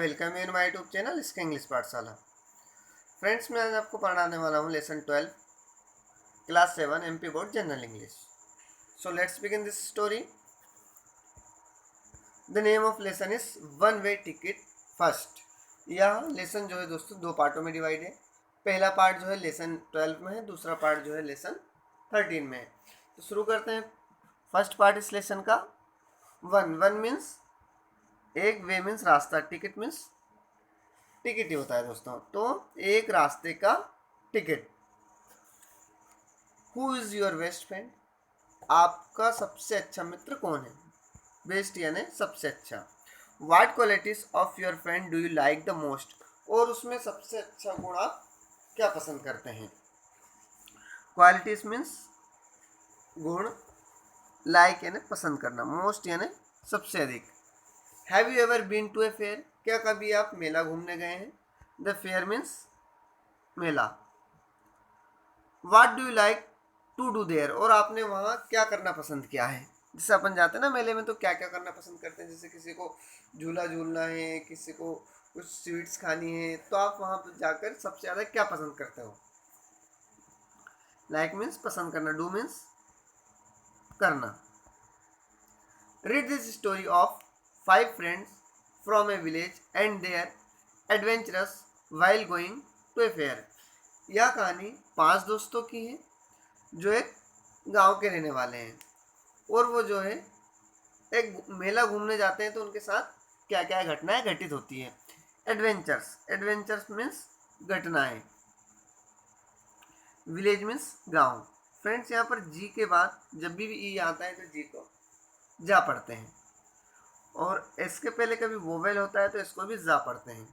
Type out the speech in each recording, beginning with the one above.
Welcome in my YouTube channel इसका English पाठशाला। Friends, मैं आज आपको पढ़ाने वाला हूँ lesson 12 class 7 MP board general English. So let's begin this story. The name of lesson is one way ticket first. यह लेसन जो है दोस्तों दो पार्टों में डिवाइड है। पहला पार्ट जो है लेसन 12 में है, दूसरा पार्ट जो है लेसन 13 में है। तो शुरू करते हैं। फर्स्ट पार्ट इस लेसन का वन मीन्स एक, वे मीन्स रास्ता, टिकट मीन्स टिकट ही होता है दोस्तों। तो एक रास्ते का ticket. Who is your best friend? आपका सबसे अच्छा मित्र कौन है? बेस्ट यानी सबसे अच्छा। What qualities of your friend do you like the most? और उसमें सबसे अच्छा गुण आप क्या पसंद करते हैं? क्वालिटीज मीन्स गुण, लाइक यानी पसंद करना, मोस्ट यानी सबसे अधिक। Have you ever been to a fair? क्या कभी आप मेला घूमने गए हैं? द फेयर मीन्स मेला। What do you like to do there? और आपने वहाँ क्या करना पसंद किया है? जैसे अपन जाते हैं ना मेले में, तो क्या क्या करना पसंद करते हैं? जैसे किसी को झूला झूलना है, किसी को कुछ स्वीट्स खानी है, तो आप वहाँ पर जाकर सबसे ज़्यादा क्या पसंद करते हो? लाइक मीन्स पसंद करना, डू मीन्स करना। Read this story of 5 friends from a village and their adventures while going to a fair. यह कहानी 5 दोस्तों की है जो एक गांव के रहने वाले हैं, और वो जो है एक मेला घूमने जाते हैं, तो उनके साथ क्या क्या घटनाएं घटित होती है। एडवेंचर्स, एडवेंचर्स मीन्स घटनाएं। विलेज मीन्स गांव। फ्रेंड्स, यहाँ पर जी के बाद जब भी ई आता है तो जी को जा पढ़ते हैं, और एस के पहले कभी वोवेल होता है तो इसको भी जा पढ़ते हैं।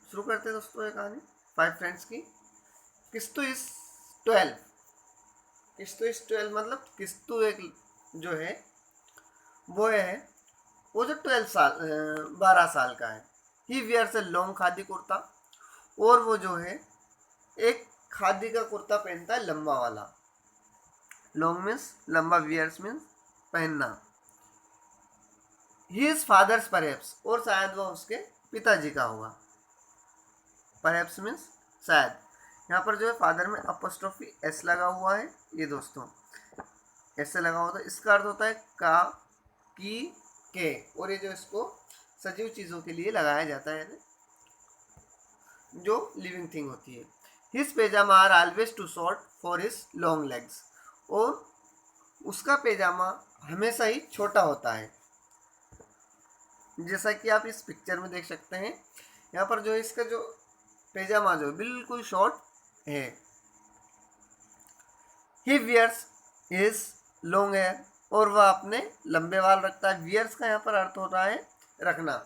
शुरू करते हैं दोस्तों ये कहानी 5 फ्रेंड्स की। किस्तु इज 12। किस्तु इज 12 मतलब किस्तु एक जो है वो जो 12 साल का है। He wears a long khadi kurta, और वो जो है एक खादी का कुर्ता पहनता है, लंबा वाला। लॉन्ग मीन्स लंबा, वियर्स मीन्स पहनना। ही इज फादर्स परहैप्स, और शायद वो उसके पिताजी का होगा। परहैप्स मीन्स शायद। यहाँ पर जो है फादर में अपोस्ट्रोफी एस लगा हुआ है, ये दोस्तों ऐसे लगा हुआ, तो इसका अर्थ होता है का, की, के, और ये जो इसको सजीव चीज़ों के लिए लगाया जाता है, जो लिविंग थिंग होती है। His pyjama are always too short for his long legs, और उसका पेजामा हमेशा ही छोटा होता है, जैसा कि आप इस पिक्चर में देख सकते हैं। यहाँ पर जो इसका जो पेजामा जो बिल्कुल शॉर्ट है। He wears his long hair, और वह अपने लंबे बाल रखता है। वियर्स का यहाँ पर अर्थ होता है रखना।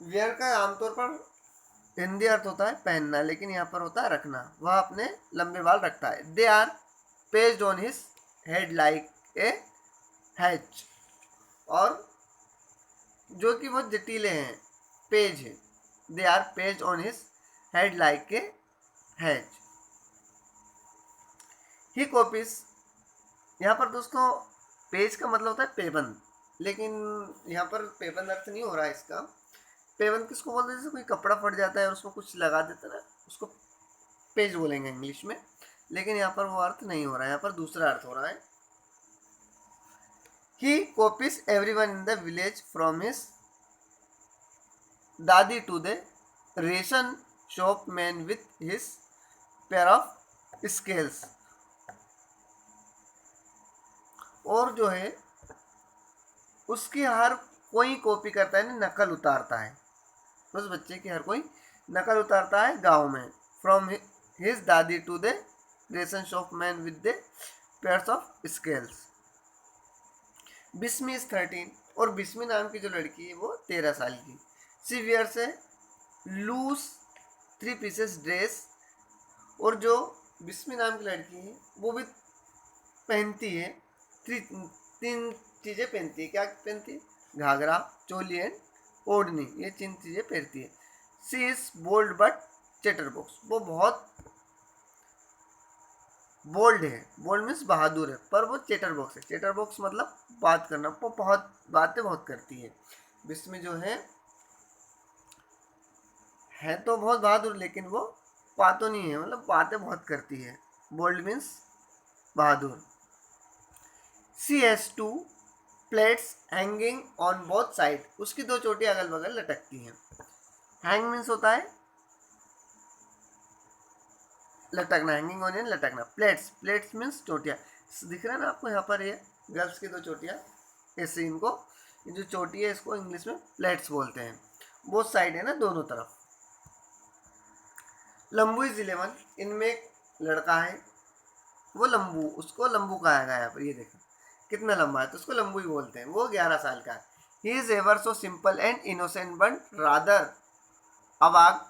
वियर का आमतौर पर हिंदी अर्थ होता है पहनना, लेकिन यहाँ पर होता है रखना। वह अपने लंबे बाल रखता है। They are paged on his head like a hatch, और जो कि बहुत जटिले हैं, पेज है। They are paged on his head like a hatch. He copies, यहाँ पर दोस्तों पेज का मतलब होता है पेबंद, लेकिन यहाँ पर पेबंद अर्थ नहीं हो रहा है इसका। पेबंद किसको बोलते हैं? जैसे कोई कपड़ा फट जाता है और उसमें कुछ लगा देते हैं ना, उसको पेज बोलेंगे इंग्लिश में, लेकिन यहाँ पर वो अर्थ नहीं हो रहा है, यहाँ पर दूसरा अर्थ हो रहा है। He copies everyone in the village from his dadi to the ration shop man with his pair of scales, और जो है उसकी हर कोई कॉपी करता है, नकल उतारता है। उस बच्चे की हर कोई नकल उतारता है गांव में। From his dadi to the ration shop man with the pairs of scales. Bismi is 13, और बिस्मी नाम की जो लड़की है वो 13 साल की। सी वियर्स ए लूज 3 पीसेस ड्रेस, और जो बिस्मी नाम की लड़की है वो भी पहनती है 3 चीज़ें पहनती है। क्या पहनती है? घाघरा, चोली एंड ओढ़नी, ये 3 चीज़ें पहनती है। सी इज बोल्ड बट चैटरबॉक्स, वो बहुत बोल्ड है। बोल्ड मीन्स बहादुर है, पर वो चैटरबॉक्स है। चैटरबॉक्स मतलब बात करना, वो बहुत बातें बहुत करती है। बिस्मी जो है तो बहुत बहादुर, लेकिन वो पातो नहीं है, मतलब बातें बहुत करती है। बोल्ड मीन्स बहादुर। She has two plaits hanging on both side, उसकी दो चोटियां अगल बगल लटकती हैं। हैंग मीन्स होता है लटकना, हैंगिंग ऑन यानी लटकना। प्लेट्स, प्लेट्स मीन्स चोटियां। दिख रहा है ना आपको यहाँ पर, ये गर्ल्स की दो चोटियां, ऐसे इनको, ये जो चोटी है इसको इंग्लिश में प्लेट्स बोलते हैं। बोथ साइड है ना, दोनों तरफ। लंबू इज 11, इनमें एक लड़का है, वो लंबू, उसको लंबू कहा गया है। पर ये देखो कितना लंबा है, तो उसको लंबू ही बोलते हैं। वो 11 साल का है। He is ever so simple and innocent but rather awk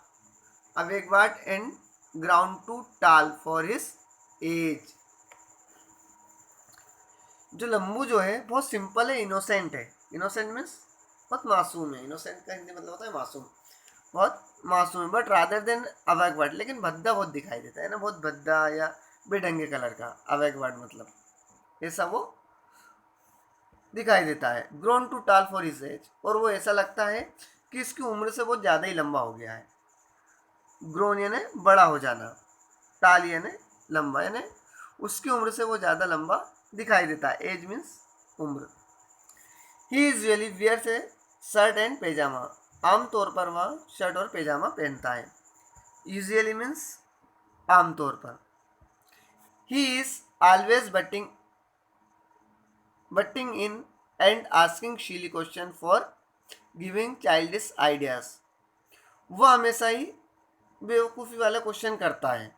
awkward and grown too tall for his age. जो लंबू जो है बहुत सिंपल है, इनोसेंट है। इनोसेंट मीन्स बहुत मासूम है। इनोसेंट का हिंदी मतलब होता है मासूम, बहुत मासूम है। बट रादर देन अवेकवर्ड, लेकिन भद्दा बहुत दिखाई देता है ना, बहुत भद्दा या बेढंगे कलर का। अवेकवर्ड मतलब ऐसा वो दिखाई देता है। Grown to tall for his as, और वो ऐसा लगता है कि इसकी उम्र से बहुत ज़्यादा ही लंबा हो गया है। ग्रोन यानी बड़ा हो जाना, टाल यानी लंबा, यानी उसकी उम्र से वो ज़्यादा लंबा दिखाई देता है। एज मीन्स उम्र। He usually wears a shirt and pyjama, आमतौर पर वह शर्ट और पैजामा पहनता है। यूजुअली मीन्स आमतौर पर। ही is always butting in and asking silly question for giving childish ideas, वह हमेशा ही बेवकूफ़ी वाला क्वेश्चन करता है।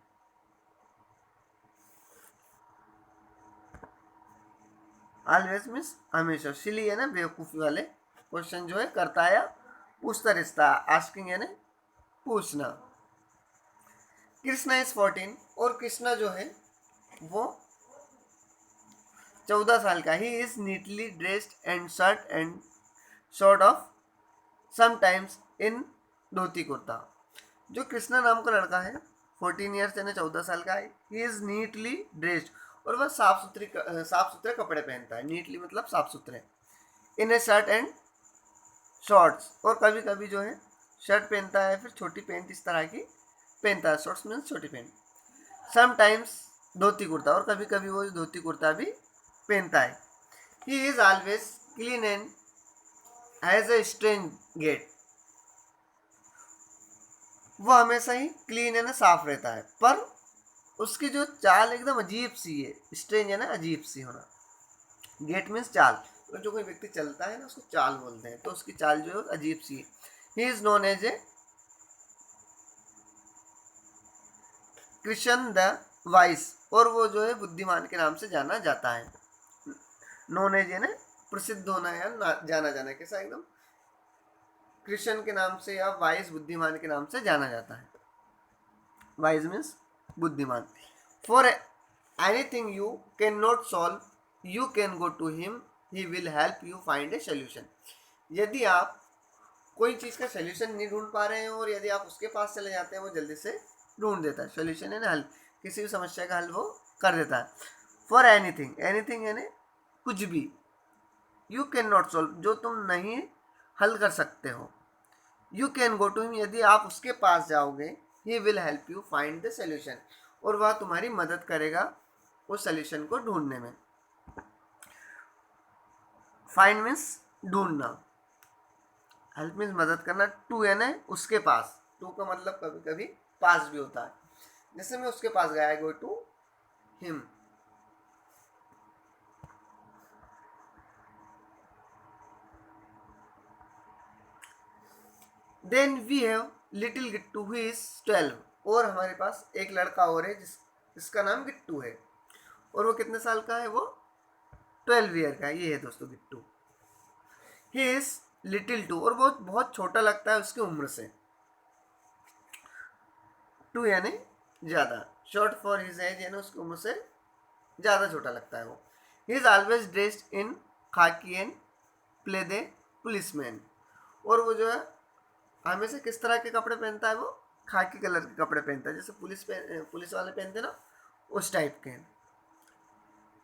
ऑलवेज मीन्स हमेशा, सिली है ना बेवकूफ़ी वाले क्वेश्चन जो है करता है या पूछता रहता है। आस्किंग यानी पूछना। कृष्णा इज 14, और कृष्णा जो है वो 14 साल का। He is neatly dressed and shirt and short of sometimes in dhoti kurta. जो कृष्णा नाम का लड़का है, 14 ईयर्स यानी 14 साल का है। ही इज नीटली ड्रेस्ड, और वह साफ सुथरे कपड़े पहनता है। नीटली मतलब साफ सुथरे। इन ए शर्ट एंड शॉर्ट्स, और कभी कभी जो है शर्ट पहनता है, फिर छोटी पैंट इस तरह की पहनता है। शॉर्ट्स मीन्स छोटी पैंट। समटाइम्स धोती कुर्ता, और कभी कभी वो धोती कुर्ता भी पहनता है। He is always clean and has a strange gait, वह हमेशा ही क्लीन है ना साफ रहता है, पर उसकी जो चाल एकदम अजीब सी है। स्ट्रेंज है ना अजीब सी होना। गेट मीन्स चाल, तो जो कोई व्यक्ति चलता है ना उसको चाल बोलते हैं, तो उसकी चाल जो है अजीब सी है। He is known as a Krishna the wise, और वो जो है बुद्धिमान के नाम से जाना जाता है। नोन एज यानी प्रसिद्ध होना या जाना जाना, कैसा एकदम कृष्ण के नाम से या वाइस बुद्धिमान के नाम से जाना जाता है। वाइज मीन्स बुद्धिमान। For anything you can not solve you can go to him, he will help you find a solution. यदि आप कोई चीज़ का सोल्यूशन नहीं ढूंढ पा रहे हैं, और यदि आप उसके पास चले जाते हैं, वो जल्दी से ढूंढ देता है। सोल्यूशन है ना हल, किसी भी समस्या का हल वो कर देता है। फॉर एनीथिंग, एनीथिंग यानी कुछ भी। यू कैन नॉट सॉल्व, जो तुम नहीं हल कर सकते हो। You can go to him, यदि आप उसके पास जाओगे, he will help you find the solution, और वह तुम्हारी मदद करेगा उस सोल्यूशन को ढूंढने में। फाइंड मीन्स ढूंढना, हेल्प मीन्स मदद करना। टू यानी उसके पास, टू का मतलब कभी कभी पास भी होता है। जैसे मैं उसके पास गया, I go to him. Then we have little Gittu who is 12, और हमारे पास एक लड़का और है जिसका नाम गिट्टू है, और वो कितने साल का है? वो 12 ईयर का है। ये है दोस्तों Gittu. He is little too, और बहुत बहुत छोटा लगता है उसकी उम्र से। टू यानी ज़्यादा, शॉर्ट फॉर हिज एज यानी उसकी उम्र से ज़्यादा छोटा लगता है वो। ही इज ऑलवेज ड्रेस्ड इन खाकी एंड प्ले दे पुलिसमैन, और वो जो है हमेशा किस तरह के कपड़े पहनता है? वो खाकी कलर के कपड़े पहनता है, जैसे पुलिस वाले पहनते ना, उस टाइप के।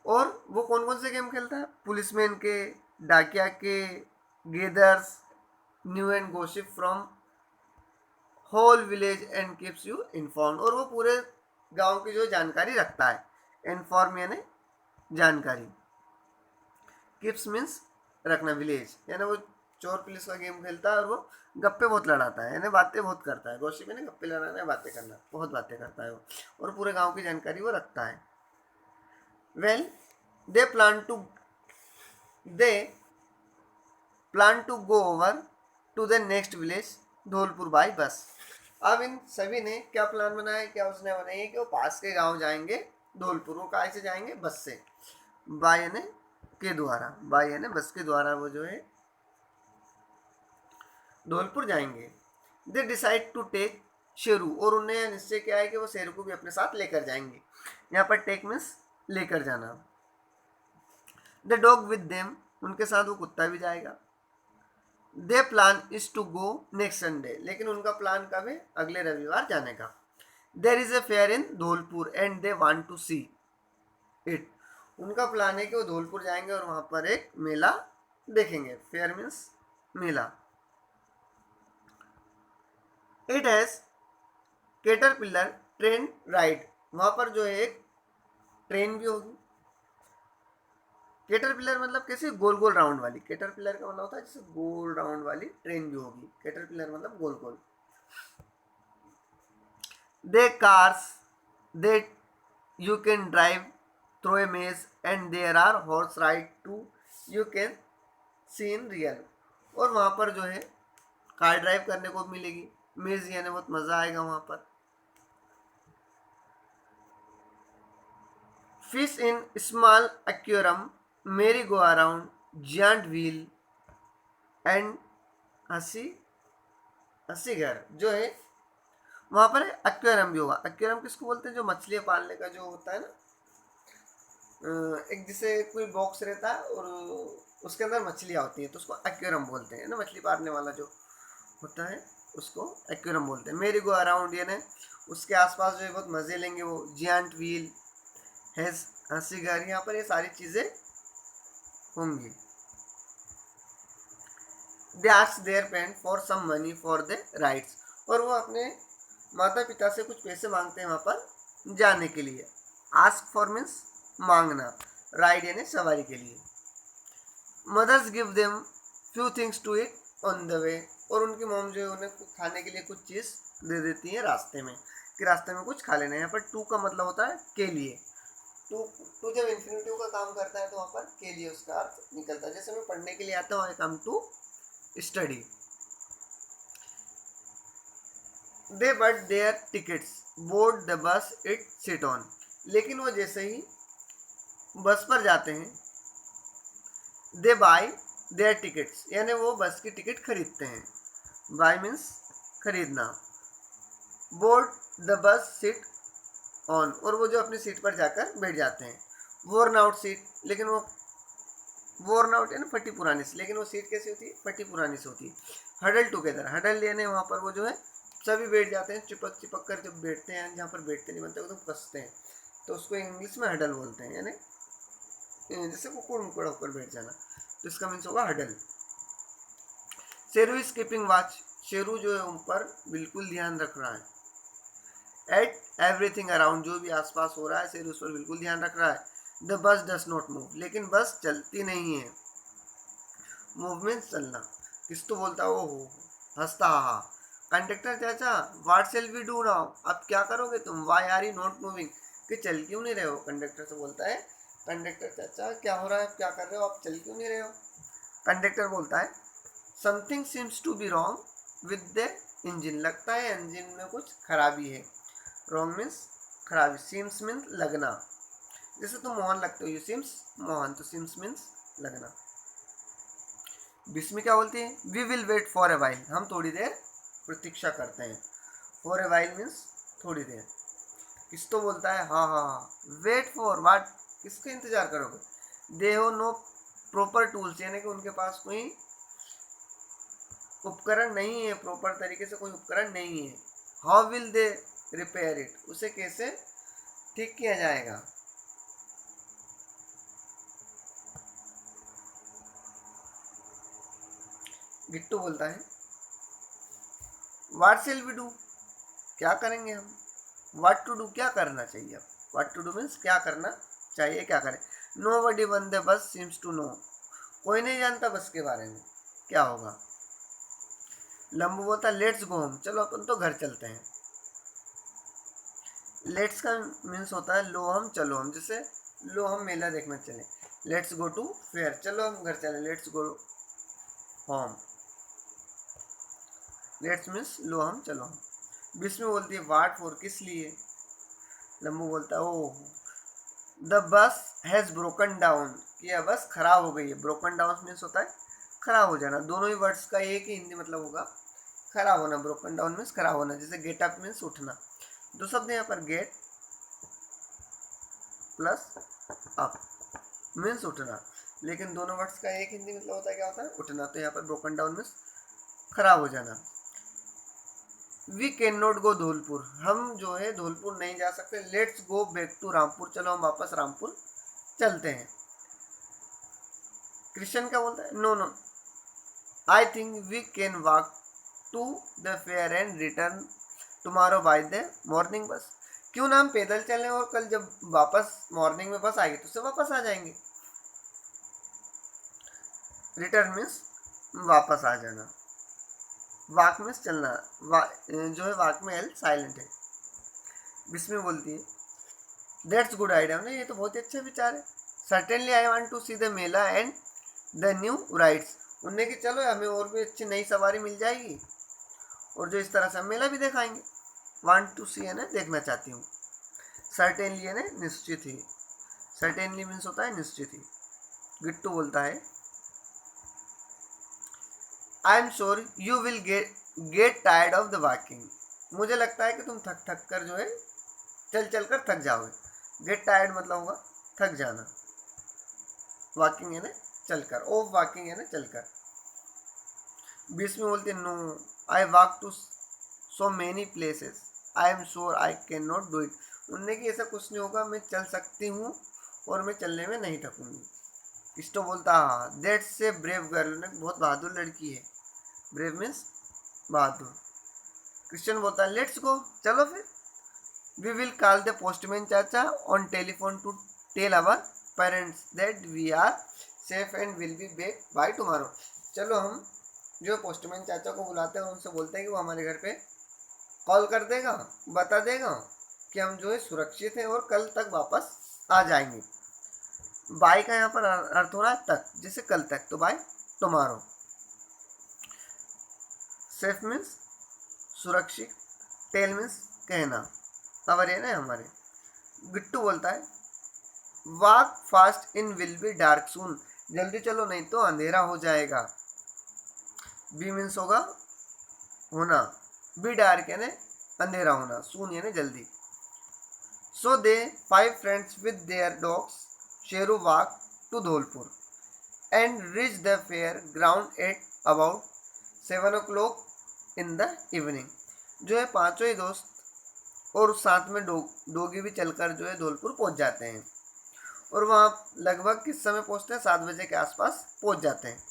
और वो कौन कौन से गेम खेलता है? पुलिसमैन के, डाकिया के, gathers, new and gossip from whole village and keeps you inform, और वो पूरे गांव की जो जानकारी रखता है, इन्फॉर्म यानी जानकारी, कीप्स मीन्स रखना, विलेज यानी वो चोर पुलिस का गेम खेलता है और वो गप्पे बहुत लड़ाता है, यानी बातें बहुत करता है, गॉसिप यानी गप्पे लड़ाना, बातें करना, बहुत बातें करता है वो, और पूरे गांव की जानकारी वो रखता है। Well they plan to they plan to go over to the next village Dholpur by bus. अब इन सभी ने क्या प्लान बनाया, क्या उसने बनाया कि वो पास के गांव जाएंगे धौलपुर। वो कहाँ से जाएंगे, बस से, बाय यानी के द्वारा, बाय यानी बस के द्वारा वो जो है धौलपुर जाएंगे। They decide to take Sheru, और उन्हें निश्चय किया है कि वो शेरू को भी अपने साथ लेकर जाएंगे। यहाँ पर टेक मीन्स लेकर जाना। द डॉग विद देम, उनके साथ वो कुत्ता भी जाएगा। Their plan is to go next Sunday, लेकिन उनका प्लान कब है, अगले रविवार जाने का। There is a fair in Dholpur and they want to see it, उनका प्लान है कि वो धौलपुर जाएंगे और वहां पर एक मेला देखेंगे। Fair means Mela. It has caterpillar train ride, वहां पर जो है एक ट्रेन भी होगी। कैटरपिलर मतलब कैसे, गोल गोल राउंड वाली, कैटरपिलर का मतलब होता है जैसे गोल राउंड वाली ट्रेन भी होगी, कैटरपिलर मतलब गोल गोल। The cars they you can drive through a maze and there are horse ride too you can see in real, और वहाँ पर जो है कार ड्राइव करने को मिलेगी, मेज यानी बहुत मज़ा आएगा वहाँ पर। फिश इन स्मॉल एक्वेरियम मेरी go around giant wheel and हंसी हंसी घर, जो है वहाँ पर एक्वेरियम भी होगा। एक्वेरियम किसको बोलते हैं, जो मछलियाँ पालने का जो होता है ना, एक जैसे कोई बॉक्स रहता है और उसके अंदर मछलियाँ होती हैं, तो उसको एक्वेरियम बोलते हैं ना, मछली पालने वाला जो होता है उसको एक्वेरियम बोलते हैं। मेरी गो अराउंड यानी उसके आसपास जो है बहुत मज़े लेंगे वो। जियांट व्हील हैज हंसी घर, यहाँ पर ये सारी चीज़ें होंगी। They ask their parent for some money for the rides, और वो अपने माता पिता से कुछ पैसे मांगते हैं वहाँ पर जाने के लिए। आस्क फॉर मीन्स मांगना, राइड यानी सवारी के लिए। Mothers give them few things to eat on the way, और उनकी मॉम जो है उन्हें खाने के लिए कुछ चीज़ दे देती है रास्ते में, कि रास्ते में कुछ खा लेना है। यहाँ पर टू का मतलब होता है के लिए। टू टू जब इन्फिनिटिव का काम करता है तो वहाँ पर के लिए उसका अर्थ निकलता है। जैसे मैं पढ़ने के लिए आता हूँ, I come to study. They but their tickets board the bus it sit on, लेकिन वो जैसे ही बस पर जाते हैं, दे बाय देयर टिकट्स यानी वो बस की टिकट खरीदते हैं। बाय मीन्स खरीदना। बोर्ड द बस सीट ऑन, और वो जो अपनी सीट पर जाकर बैठ जाते हैं। वोर्न आउट सीट, लेकिन वो वोर्न आउट यानी फटी पुरानी सी, लेकिन वो सीट कैसी होती है, फटी पुरानी सी होती है। हडल टुगेदर, हडल यानी वहाँ पर वो जो है सभी बैठ जाते हैं, चिपक चिपक कर जब बैठते हैं, जहाँ पर बैठते नहीं बनते वो तो कसते हैं, तो उसको इंग्लिश में हडल बोलते हैं, यानी जैसे कुकुड़ मुकुड़ होकर बैठ जाना, तो इसका मीन्स होगा huddle. Sheru is keeping watch, Sheru जो है उन पर बिल्कुल ध्यान रख रहा है। एट एवरीथिंग अराउंड, जो भी आसपास हो रहा है शेरू उस पर बिल्कुल ध्यान रख रहा है। The bus does not move, लेकिन बस चलती नहीं है। मूव मीन्स चलना। किस तो बोलता हो हंसता हा। कंडक्टर चाचा what shall we do now, अब क्या करोगे तुम। Why are you not moving, कि चल क्यों नहीं रहे हो। कंडक्टर से बोलता है कंडक्टर चाचा क्या हो रहा है, क्या कर रहे हो, आप चल क्यों नहीं रहे हो। कंडक्टर बोलता है something seems to be wrong with the engine, लगता है इंजन में कुछ खराबी है। रॉन्ग मीन्स खराबी, सीम्स मीन्स लगना, जैसे तुम मोहन लगते हो, यू सीम्स मोहन, तो सीम्स मीन्स लगना। बिस्मी क्या बोलती है, we will wait for a while, हम थोड़ी देर प्रतीक्षा करते हैं। फॉर ए वाइल मीन्स थोड़ी देर। किस तो बोलता है हाँ हाँ हाँ। वेट फॉर वाट, किसका इंतजार करोगे। दे हो नो प्रॉपर टूल्स, यानी कि उनके पास कोई उपकरण नहीं है, प्रॉपर तरीके से कोई उपकरण नहीं है। How will they repair it, उसे कैसे ठीक किया जाएगा। गिट्टू बोलता है व्हाट शेल वी डू, क्या करेंगे हम, व्हाट टू डू, क्या करना चाहिए। व्हाट टू डू मीन्स क्या करना चाहिए, क्या करें। Nobody on the bus seems to know, कोई नहीं जानता बस के बारे में क्या होगा। लंबू बोलता लेट्स गो होम, चलो अपन तो घर चलते हैं। लेट्स का मीन्स होता है लो हम, चलो हम, जैसे लो हम मेला देखने चले, लेट्स गो टू फेयर, चलो हम घर चले, let's go home. Let's means low हम, चलो हम। बीच में बोलती है वाट फॉर, किस लिए। लंबू बोलता है oh the bus has broken down, यह बस खराब हो गई है। ब्रोकन डाउन मीन्स होता है खराब हो जाना। दोनों ही वर्ड्स का एक ही हिंदी मतलब होगा खराब होना। ब्रोकन डाउन मीन्स खराब होना, जैसे गेट अप मीन्स उठना। दो शब्द यहाँ पर गेट प्लस अप मीन्स उठना, लेकिन दोनों वर्ड्स का एक हिंदी मतलब होता है क्या होता है उठना। तो यहाँ पर ब्रोकन डाउन मीन्स खराब हो जाना। We can not go Dholpur, हम जो है धौलपुर नहीं जा सकते। Let's go back to Rampur, चलो हम वापस रामपुर चलते हैं। क्रिश्चियन क्या बोलता है, no no I think we can walk to the fair and return tomorrow by the morning bus, क्यों ना हम पैदल चलें और कल जब वापस मॉर्निंग में बस आएगी तो उससे वापस आ जाएंगे। रिटर्न मीन्स वापस आ जाना। वाक मीन्स चलना, जो है वाक में एल साइलेंट है। बिस्मी बोलती है दैट्स गुड आइडिया, नहीं ये तो बहुत ही अच्छा विचार है। Certainly I want to see the mela and the new rides, उनने कि चलो हमें और भी अच्छी नई सवारी मिल जाएगी और जो इस तरह से हम मेला भी दिखाएंगे। वांट टू सी है ना देखना चाहती हूँ। सर्टेनली है ना निश्चित ही, सर्टेनली मीन्स होता है निश्चित ही। गिट्टू बोलता है आई am sure you will get tired of the walking, मुझे लगता है कि तुम थक थक कर जो है चल चल कर थक जाओगे। गेट टायर्ड मतलब होगा थक जाना, वॉकिंग है ना चलकर, ऑफ वॉकिंग है ना चलकर। बीच में बोलते no I walk to so many places I am sure I can not do it, उनने कि ऐसा कुछ नहीं होगा, मैं चल सकती हूँ और मैं चलने में नहीं थकूंगी। किस्टो बोलता हाँ दैट्स ए ब्रेव गर्ल, ने बहुत बहादुर लड़की है। ब्रेव मीन्स बहादुर। क्रिश्चियन बोलता है लेट्स गो, चलो फिर। We will call the postman chacha on telephone to tell our parents that we are safe and will be back by tomorrow, चलो हम जो पोस्टमैन चाचा को बुलाते हैं और उनसे बोलते हैं कि वो हमारे घर पे कॉल कर देगा, बता देगा कि हम जो है सुरक्षित हैं और कल तक वापस आ जाएंगे। बाय का यहाँ पर अर्थ हो रहा है तक, जैसे कल तक, तो बाय टुमारो। सेफ मीन्स सुरक्षित, टेल मीन्स कहना, खबर है ना हमारे। गिट्टू बोलता है walk fast in will be dark soon, जल्दी चलो नहीं तो अंधेरा हो जाएगा। बी मीन्स होगा होना, बी डार्क यानी अंधेरा होना, सून यानी जल्दी। So the 5 friends with their dogs Sheru walk to Dholpur and reach the fair ground at about 7 o'clock in the evening, जो है पांचों ही दोस्त और साथ में डोगी भी चलकर जो है धौलपुर पहुंच जाते हैं और वहाँ लगभग किस समय पहुंचते हैं, 7 बजे के आसपास पहुंच जाते हैं।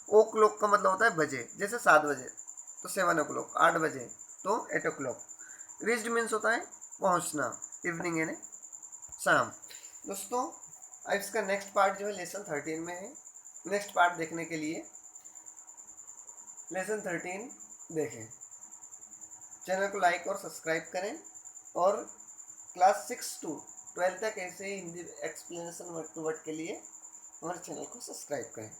ओ क्लॉक का मतलब होता है बजे, जैसे 7 बजे तो 7 o'clock, 8 बजे तो 8 o'clock। रीच्ड मीन्स होता है पहुंचना, इवनिंग यानी शाम। दोस्तों अब इसका नेक्स्ट पार्ट जो है लेसन 13 में है। नेक्स्ट पार्ट देखने के लिए लेसन 13 देखें, चैनल को लाइक और सब्सक्राइब करें और क्लास 6 to 12 तक ऐसे ही Hindi explanation word to word के लिए हमारे चैनल को सब्सक्राइब करें।